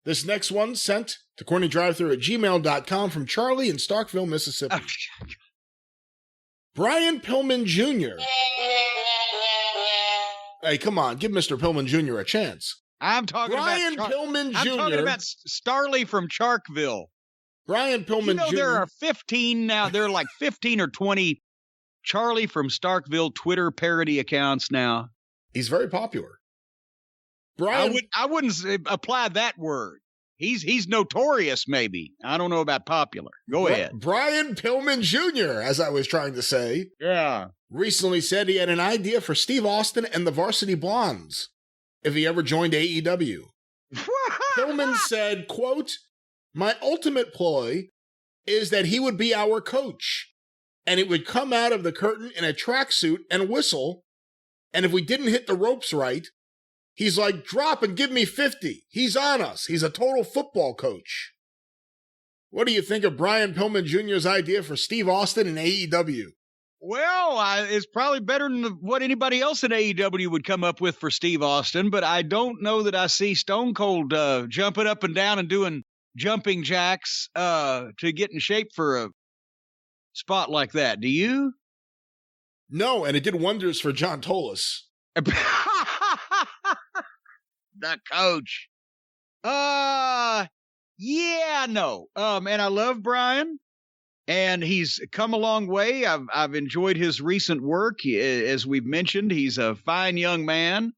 This next one sent to CornyDriveThru@gmail.com from Charlie in Starkville, Mississippi. Brian Pillman Jr. Hey, come on, give Mr. Pillman Jr. a chance. I'm talking Brian about Pillman Jr. I'm talking about Starley from Charkville. Brian Pillman Jr. There are 15 now. There are like 15 or 20 Charlie from Starkville Twitter parody accounts now. He's very popular. Brian, I wouldn't apply that word. He's notorious, maybe. I don't know about popular. Go ahead. Brian Pillman Jr., as I was trying to say. Yeah. Recently said he had an idea for Steve Austin and the Varsity Blondes if he ever joined AEW. Pillman said, quote, "My ultimate ploy is that he would be our coach, and it would come out of the curtain in a tracksuit and whistle, and if we didn't hit the ropes right, he's like, drop and give me 50. He's on us. He's a total football coach." What do you think of Brian Pillman Jr.'s idea for Steve Austin in AEW? Well, it's probably better than what anybody else in AEW would come up with for Steve Austin, but I don't know that I see Stone Cold jumping up and down and doing jumping jacks to get in shape for a spot like that. Do you? No, and it did wonders for John Tolis. The coach. Yeah, no. And I love Brian, and he's come a long way. I've enjoyed his recent work. As we've mentioned, he's a fine young man,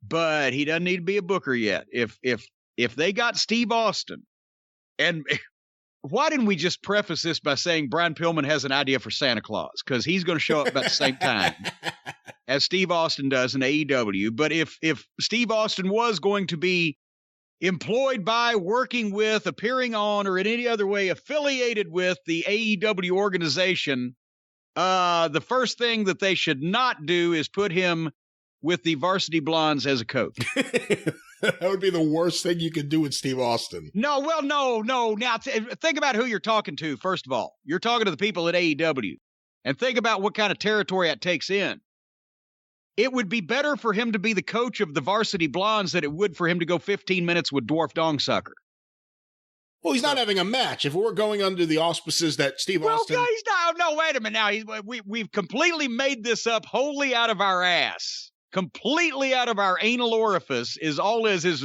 but he doesn't need to be a booker yet. If they got Steve Austin, and why didn't we just preface this by saying Brian Pillman has an idea for Santa Claus? Because he's going to show up about the same time as Steve Austin does in AEW. But if Steve Austin was going to be employed by, working with, appearing on, or in any other way affiliated with the AEW organization, the first thing that they should not do is put him with the Varsity Blondes as a coach. That would be the worst thing you could do with Steve Austin. No. Now, think about who you're talking to, first of all. You're talking to the people at AEW. And think about what kind of territory that takes in. It would be better for him to be the coach of the Varsity Blondes than it would for him to go 15 minutes with Dwarf Dongsucker. Well, he's not having a match. If we're going under the auspices that Steve Austin... Well, he's not. No, wait a minute now. We've completely made this up wholly out of our ass. Completely out of our anal orifice is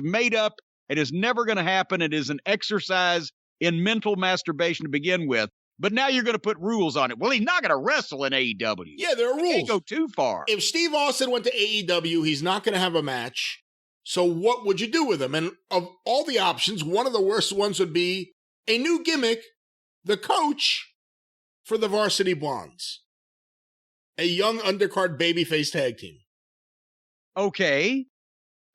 made up. It is never going to happen. It is an exercise in mental masturbation to begin with. But now you're going to put rules on it. Well, he's not going to wrestle in AEW. Yeah, there are rules. He can't go too far. If Steve Austin went to AEW, he's not going to have a match. So what would you do with him? And of all the options, one of the worst ones would be a new gimmick, the coach for the Varsity Blondes. A young undercard babyface tag team. Okay,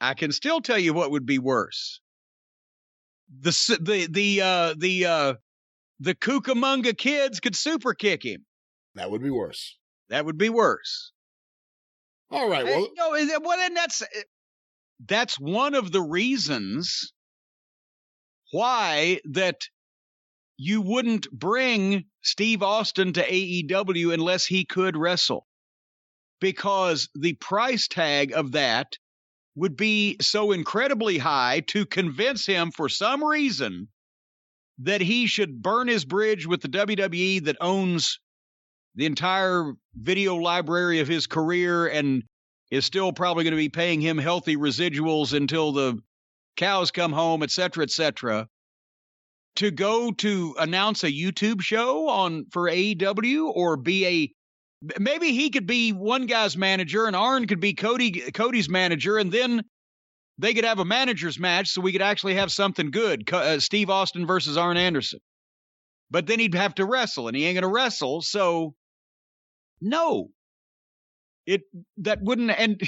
I can still tell you what would be worse. The Cucamonga kids could super kick him. That would be worse. That would be worse. All right. Well, and that's one of the reasons why that you wouldn't bring Steve Austin to AEW unless he could wrestle. Because the price tag of that would be so incredibly high to convince him for some reason that he should burn his bridge with the WWE that owns the entire video library of his career and is still probably going to be paying him healthy residuals until the cows come home, et cetera, to go to announce a YouTube show for AEW or be maybe he could be one guy's manager and Arn could be Cody's manager, and then they could have a manager's match so we could actually have something good. Steve Austin versus Arn Anderson. But then he'd have to wrestle, and he ain't going to wrestle, so no. That wouldn't, and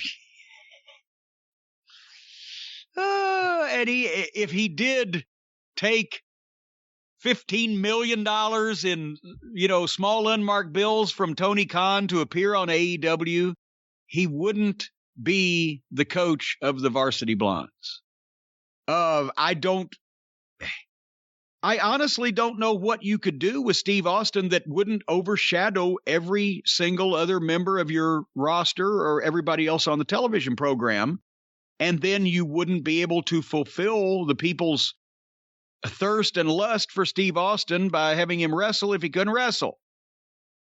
if he did take $15 million in, small unmarked bills from Tony Khan to appear on AEW, he wouldn't be the coach of the Varsity Blondes. I honestly don't know what you could do with Steve Austin that wouldn't overshadow every single other member of your roster or everybody else on the television program. And then you wouldn't be able to fulfill the people's thirst and lust for Steve Austin by having him wrestle if he couldn't wrestle.